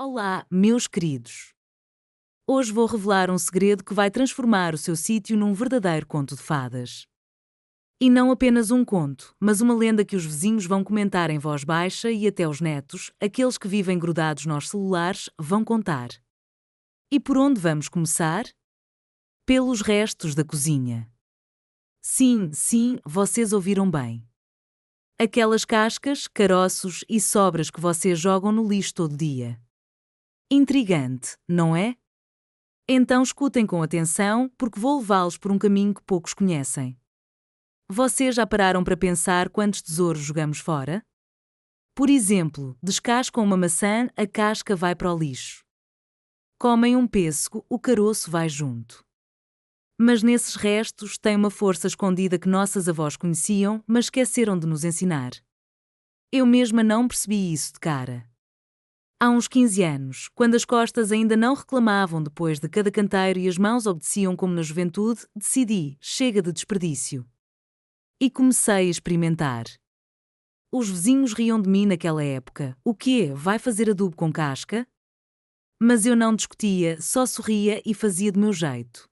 Olá, meus queridos! Hoje vou revelar um segredo que vai transformar o seu sítio num verdadeiro conto de fadas. E não apenas um conto, mas uma lenda que os vizinhos vão comentar em voz baixa e até os netos, aqueles que vivem grudados nos celulares, vão contar. E por onde vamos começar? Pelos restos da cozinha. Sim, vocês ouviram bem. Aquelas cascas, caroços e sobras que vocês jogam no lixo todo dia. Intrigante, não é? Então escutem com atenção, porque vou levá-los por um caminho que poucos conhecem. Vocês já pararam para pensar quantos tesouros jogamos fora? Por exemplo, descascam uma maçã, a casca vai para o lixo. Comem um pêssego, o caroço vai junto. Mas nesses restos tem uma força escondida que nossas avós conheciam, mas esqueceram de nos ensinar. Eu mesma não percebi isso de cara. Há uns 15 anos, quando as costas ainda não reclamavam depois de cada canteiro e as mãos obedeciam como na juventude, decidi, chega de desperdício. E comecei a experimentar. Os vizinhos riam de mim naquela época. O quê? Vai fazer adubo com casca? Mas eu não discutia, só sorria e fazia do meu jeito.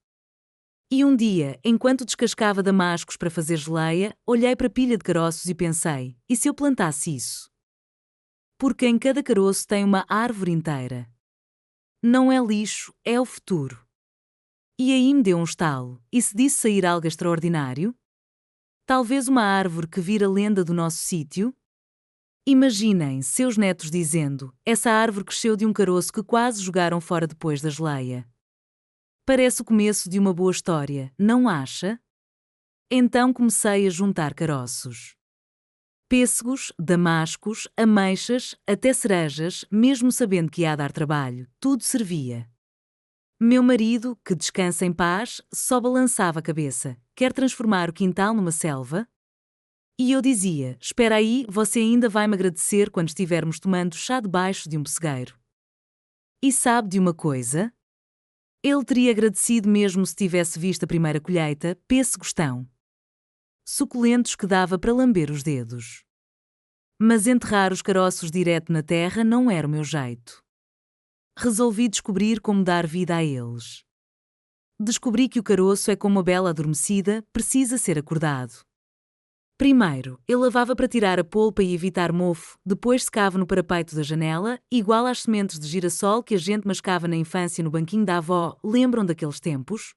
E um dia, enquanto descascava damascos para fazer geleia, olhei para a pilha de caroços e pensei, e se eu plantasse isso? Porque em cada caroço tem uma árvore inteira. Não é lixo, é o futuro. E aí me deu um estalo, e se disse sair algo extraordinário? Talvez uma árvore que vira lenda do nosso sítio? Imaginem seus netos dizendo, essa árvore cresceu de um caroço que quase jogaram fora depois da geleia. Parece o começo de uma boa história, não acha? Então comecei a juntar caroços. Pêssegos, damascos, ameixas, até cerejas, mesmo sabendo que ia dar trabalho, tudo servia. Meu marido, que descansa em paz, só balançava a cabeça. Quer transformar o quintal numa selva? E eu dizia, espera aí, você ainda vai me agradecer quando estivermos tomando chá debaixo de um pessegueiro. E sabe de uma coisa? Ele teria agradecido mesmo se tivesse visto a primeira colheita, pêssegos tão suculentos que dava para lamber os dedos. Mas enterrar os caroços direto na terra não era o meu jeito. Resolvi descobrir como dar vida a eles. Descobri que o caroço é como a bela adormecida, precisa ser acordado. Primeiro, eu lavava para tirar a polpa e evitar mofo, depois secava no parapeito da janela, igual às sementes de girassol que a gente mascava na infância no banquinho da avó, lembram daqueles tempos?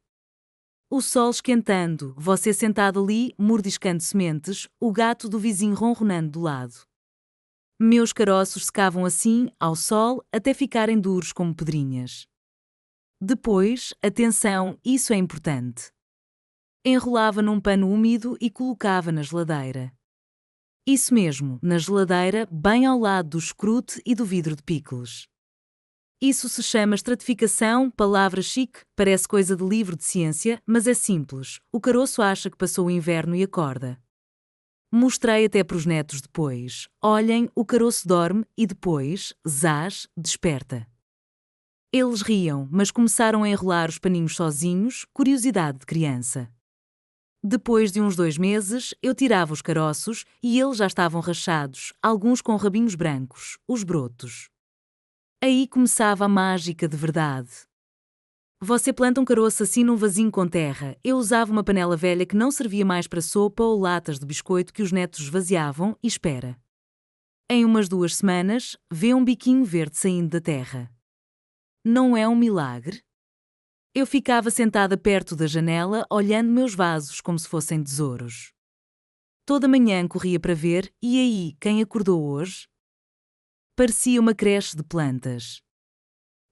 O sol esquentando, você sentado ali, mordiscando sementes, o gato do vizinho ronronando do lado. Meus caroços secavam assim, ao sol, até ficarem duros como pedrinhas. Depois, atenção, isso é importante. Enrolava num pano úmido e colocava na geladeira. Isso mesmo, na geladeira, bem ao lado do escrute e do vidro de picles. Isso se chama estratificação, palavra chique, parece coisa de livro de ciência, mas é simples. O caroço acha que passou o inverno e acorda. Mostrei até para os netos depois. Olhem, o caroço dorme e depois, zás, desperta. Eles riam, mas começaram a enrolar os paninhos sozinhos, curiosidade de criança. Depois de uns 2 meses, eu tirava os caroços e eles já estavam rachados, alguns com rabinhos brancos, os brotos. Aí começava a mágica de verdade. Você planta um caroço assim num vasinho com terra. Eu usava uma panela velha que não servia mais para sopa ou latas de biscoito que os netos esvaziavam e espera. Em umas 2 semanas, vê um biquinho verde saindo da terra. Não é um milagre? Eu ficava sentada perto da janela, olhando meus vasos como se fossem tesouros. Toda manhã corria para ver, e aí, quem acordou hoje? Parecia uma creche de plantas.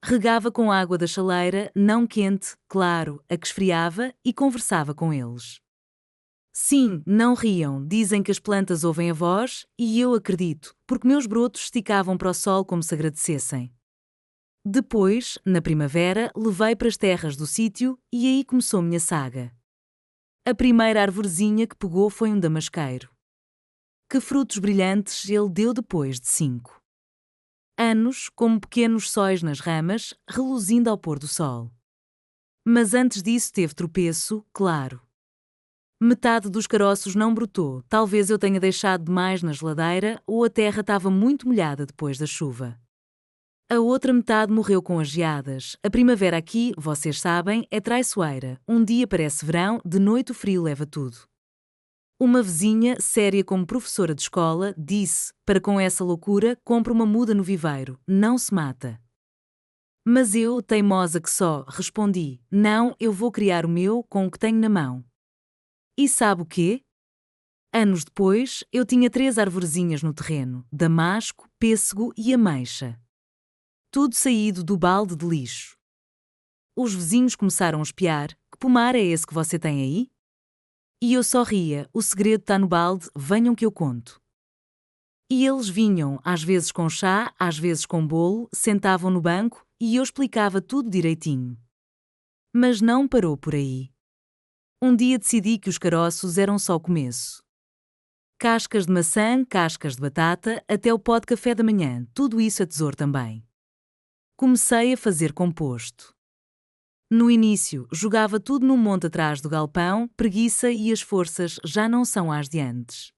Regava com água da chaleira, não quente, claro, a que esfriava, e conversava com eles. Sim, não riam, dizem que as plantas ouvem a voz, e eu acredito, porque meus brotos esticavam para o sol como se agradecessem. Depois, na primavera, levei para as terras do sítio e aí começou minha saga. A primeira arvorezinha que pegou foi um damasqueiro. Que frutos brilhantes ele deu depois de 5 anos, como pequenos sóis nas ramas, reluzindo ao pôr do sol. Mas antes disso teve tropeço, claro. Metade dos caroços não brotou, talvez eu tenha deixado demais na geladeira ou a terra estava muito molhada depois da chuva. A outra metade morreu com as geadas. A primavera aqui, vocês sabem, é traiçoeira. Um dia parece verão, de noite o frio leva tudo. Uma vizinha, séria como professora de escola, disse: para com essa loucura, compre uma muda no viveiro, não se mata. Mas eu, teimosa que só, respondi: não, eu vou criar o meu com o que tenho na mão. E sabe o quê? Anos depois, eu tinha 3 arvorezinhas no terreno: damasco, pêssego e ameixa. Tudo saído do balde de lixo. Os vizinhos começaram a espiar: que pomar é esse que você tem aí? E eu só ria: o segredo está no balde, venham que eu conto. E eles vinham, às vezes com chá, às vezes com bolo, sentavam no banco e eu explicava tudo direitinho. Mas não parou por aí. Um dia decidi que os caroços eram só o começo. Cascas de maçã, cascas de batata, até o pó de café da manhã, tudo isso é tesouro também. Comecei a fazer composto. No início, jogava tudo num monte atrás do galpão, preguiça e as forças já não são as de antes.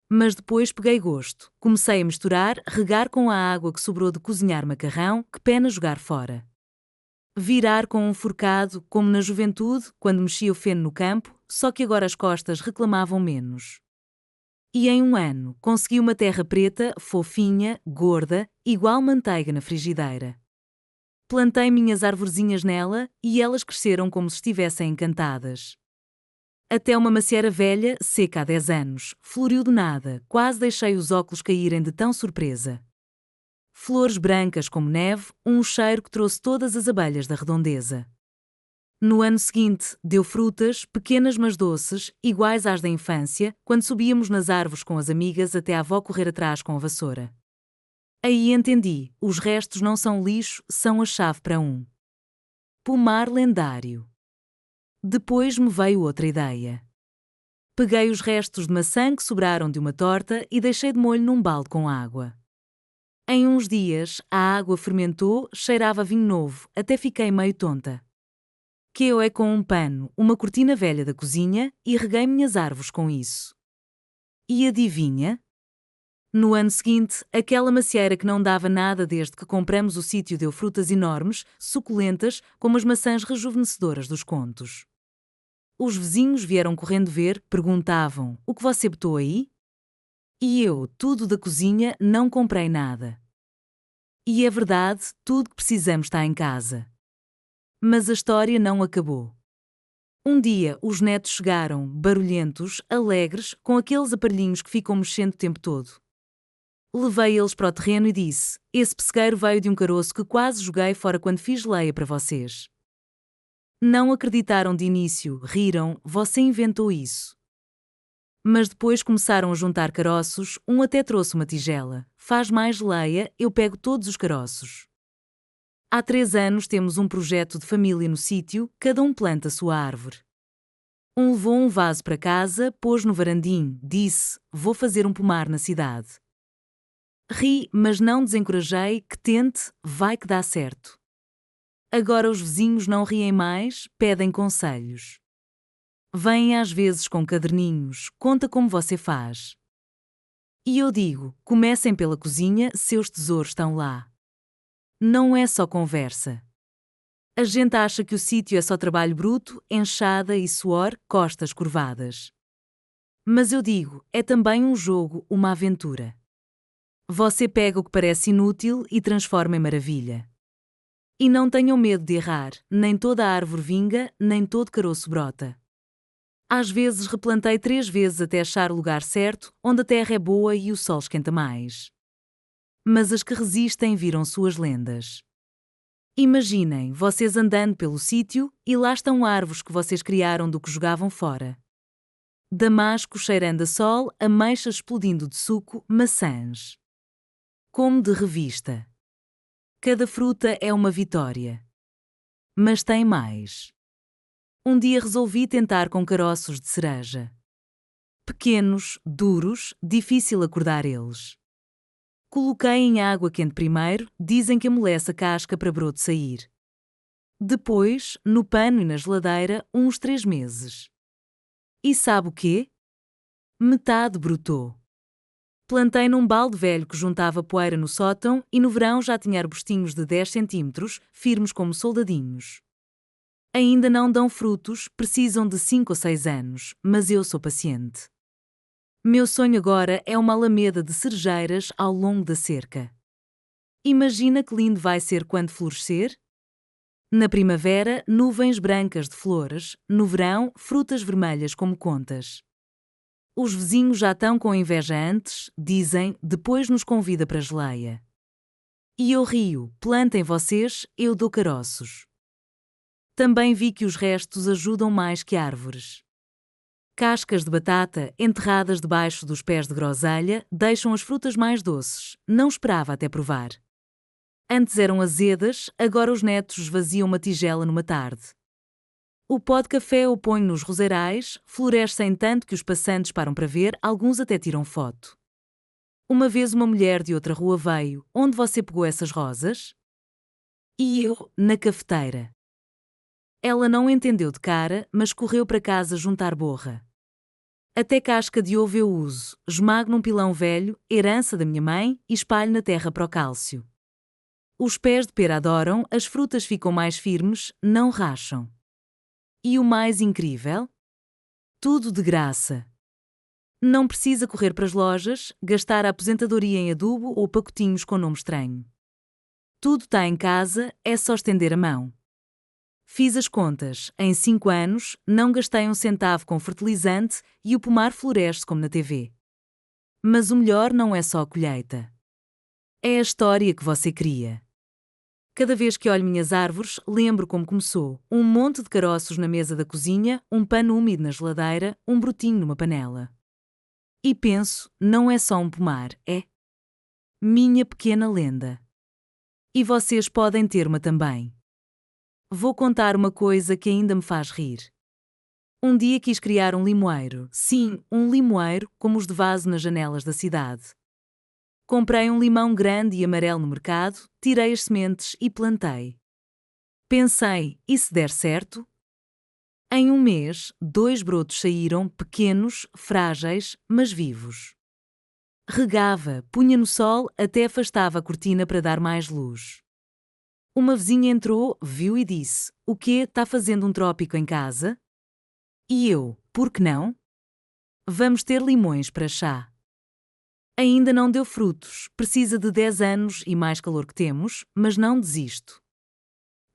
Mas depois peguei gosto. Comecei a misturar, regar com a água que sobrou de cozinhar macarrão, que pena jogar fora. Virar com um forcado, como na juventude, quando mexia o feno no campo, só que agora as costas reclamavam menos. E em um ano, consegui uma terra preta, fofinha, gorda, igual manteiga na frigideira. Plantei minhas arvorezinhas nela e elas cresceram como se estivessem encantadas. Até uma macieira velha, seca há 10 anos, floriu do nada, quase deixei os óculos caírem de tão surpresa. Flores brancas como neve, um cheiro que trouxe todas as abelhas da redondeza. No ano seguinte, deu frutas, pequenas mas doces, iguais às da infância, quando subíamos nas árvores com as amigas até a avó correr atrás com a vassoura. Aí entendi, os restos não são lixo, são a chave para um pomar lendário. Depois me veio outra ideia. Peguei os restos de maçã que sobraram de uma torta e deixei de molho num balde com água. Em uns dias, a água fermentou, cheirava a vinho novo, até fiquei meio tonta. Que eu é com um pano, uma cortina velha da cozinha, e reguei minhas árvores com isso. E adivinha? No ano seguinte, aquela macieira que não dava nada desde que compramos o sítio deu frutas enormes, suculentas, como as maçãs rejuvenescedoras dos contos. Os vizinhos vieram correndo ver, perguntavam: o que você botou aí? E eu, tudo da cozinha, não comprei nada. E é verdade, tudo que precisamos está em casa. Mas a história não acabou. Um dia, os netos chegaram, barulhentos, alegres, com aqueles aparelhinhos que ficam mexendo o tempo todo. Levei eles para o terreno e disse: esse pessegueiro veio de um caroço que quase joguei fora quando fiz geleia para vocês. Não acreditaram de início, riram: você inventou isso. Mas depois começaram a juntar caroços, um até trouxe uma tigela. Faz mais geleia, eu pego todos os caroços. Há 3 anos temos um projeto de família no sítio, cada um planta a sua árvore. Um levou um vaso para casa, pôs no varandim, disse: vou fazer um pomar na cidade. Ri, mas não desencorajei, que tente, vai que dá certo. Agora os vizinhos não riem mais, pedem conselhos. Vêm às vezes com caderninhos, conta como você faz. E eu digo: comecem pela cozinha, seus tesouros estão lá. Não é só conversa. A gente acha que o sítio é só trabalho bruto, enxada e suor, costas curvadas. Mas eu digo, é também um jogo, uma aventura. Você pega o que parece inútil e transforma em maravilha. E não tenham medo de errar, nem toda a árvore vinga, nem todo caroço brota. Às vezes replantei 3 vezes até achar o lugar certo, onde a terra é boa e o sol esquenta mais. Mas as que resistem viram suas lendas. Imaginem, vocês andando pelo sítio e lá estão árvores que vocês criaram do que jogavam fora. Damasco cheirando a sol, ameixas explodindo de suco, maçãs. Como de revista. Cada fruta é uma vitória. Mas tem mais. Um dia resolvi tentar com caroços de cereja. Pequenos, duros, difícil acordar eles. Coloquei em água quente primeiro, dizem que amolece a casca para broto sair. Depois, no pano e na geladeira, uns 3 meses. E sabe o quê? Metade brotou. Plantei num balde velho que juntava poeira no sótão e no verão já tinha arbustinhos de 10 centímetros, firmes como soldadinhos. Ainda não dão frutos, precisam de 5 ou 6 anos, mas eu sou paciente. Meu sonho agora é uma alameda de cerejeiras ao longo da cerca. Imagina que lindo vai ser quando florescer? Na primavera, nuvens brancas de flores, no verão, frutas vermelhas como contas. Os vizinhos já estão com inveja antes, dizem, depois nos convida para a geleia. E eu rio, plantem vocês, eu dou caroços. Também vi que os restos ajudam mais que árvores. Cascas de batata enterradas debaixo dos pés de groselha deixam as frutas mais doces, não esperava até provar. Antes eram azedas, agora os netos esvaziam uma tigela numa tarde. O pó de café eu ponho nos roseirais, florescem tanto que os passantes param para ver, alguns até tiram foto. Uma vez uma mulher de outra rua veio, onde você pegou essas rosas? E eu, na cafeteira. Ela não entendeu de cara, mas correu para casa juntar borra. Até casca de ovo eu uso, esmago num pilão velho, herança da minha mãe, e espalho na terra para o cálcio. Os pés de pera adoram, as frutas ficam mais firmes, não racham. E o mais incrível? Tudo de graça. Não precisa correr para as lojas, gastar a aposentadoria em adubo ou pacotinhos com nome estranho. Tudo está em casa, é só estender a mão. Fiz as contas, em 5 anos, não gastei um centavo com fertilizante e o pomar floresce como na TV. Mas o melhor não é só a colheita. É a história que você cria. Cada vez que olho minhas árvores, lembro como começou. Um monte de caroços na mesa da cozinha, um pano úmido na geladeira, um brotinho numa panela. E penso, não é só um pomar, é minha pequena lenda. E vocês podem ter uma também. Vou contar uma coisa que ainda me faz rir. Um dia quis criar um limoeiro. Sim, um limoeiro, como os de vaso nas janelas da cidade. Comprei um limão grande e amarelo no mercado, tirei as sementes e plantei. Pensei, e se der certo? Em um mês, 2 brotos saíram, pequenos, frágeis, mas vivos. Regava, punha no sol, até afastava a cortina para dar mais luz. Uma vizinha entrou, viu e disse: "O quê? Está fazendo um trópico em casa?" E eu: "Por que não? Vamos ter limões para chá." Ainda não deu frutos, precisa de 10 anos e mais calor que temos, mas não desisto.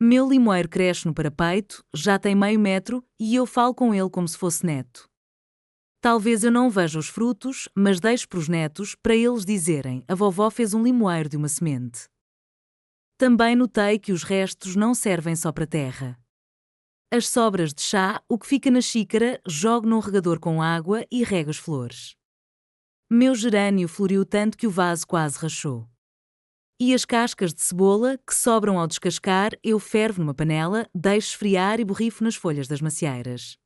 Meu limoeiro cresce no parapeito, já tem meio metro e eu falo com ele como se fosse neto. Talvez eu não veja os frutos, mas deixo para os netos para eles dizerem: "A vovó fez um limoeiro de uma semente." Também notei que os restos não servem só para terra. As sobras de chá, o que fica na xícara, jogo num regador com água e rego as flores. Meu gerânio floriu tanto que o vaso quase rachou. E as cascas de cebola, que sobram ao descascar, eu fervo numa panela, deixo esfriar e borrifo nas folhas das macieiras.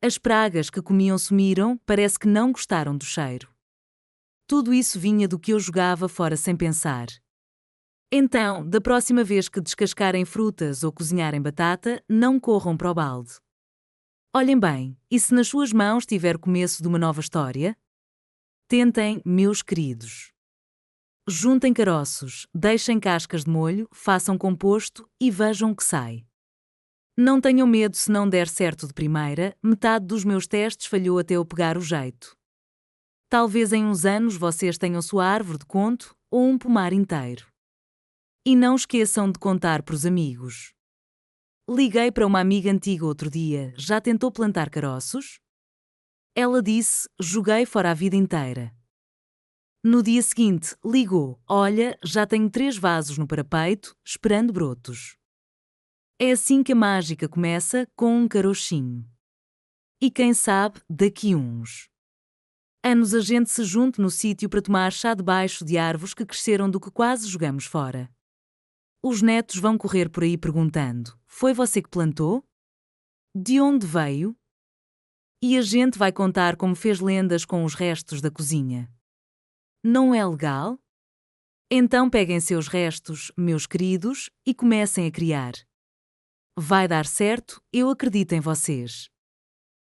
As pragas que comiam sumiram, parece que não gostaram do cheiro. Tudo isso vinha do que eu jogava fora sem pensar. Então, da próxima vez que descascarem frutas ou cozinharem batata, não corram para o balde. Olhem bem, e se nas suas mãos tiver o começo de uma nova história? Tentem, meus queridos. Juntem caroços, deixem cascas de molho, façam composto e vejam o que sai. Não tenham medo se não der certo de primeira, metade dos meus testes falhou até eu pegar o jeito. Talvez em uns anos vocês tenham sua árvore de conto ou um pomar inteiro. E não esqueçam de contar para os amigos. Liguei para uma amiga antiga outro dia, já tentou plantar caroços? Ela disse, joguei fora a vida inteira. No dia seguinte, ligou, olha, já tenho 3 vasos no parapeito, esperando brotos. É assim que a mágica começa, com um carochinho. E quem sabe, daqui uns anos a gente se junte no sítio para tomar chá debaixo de árvores que cresceram do que quase jogamos fora. Os netos vão correr por aí perguntando: "Foi você que plantou? De onde veio?" E a gente vai contar como fez lendas com os restos da cozinha. Não é legal? Então peguem seus restos, meus queridos, e comecem a criar. Vai dar certo, eu acredito em vocês.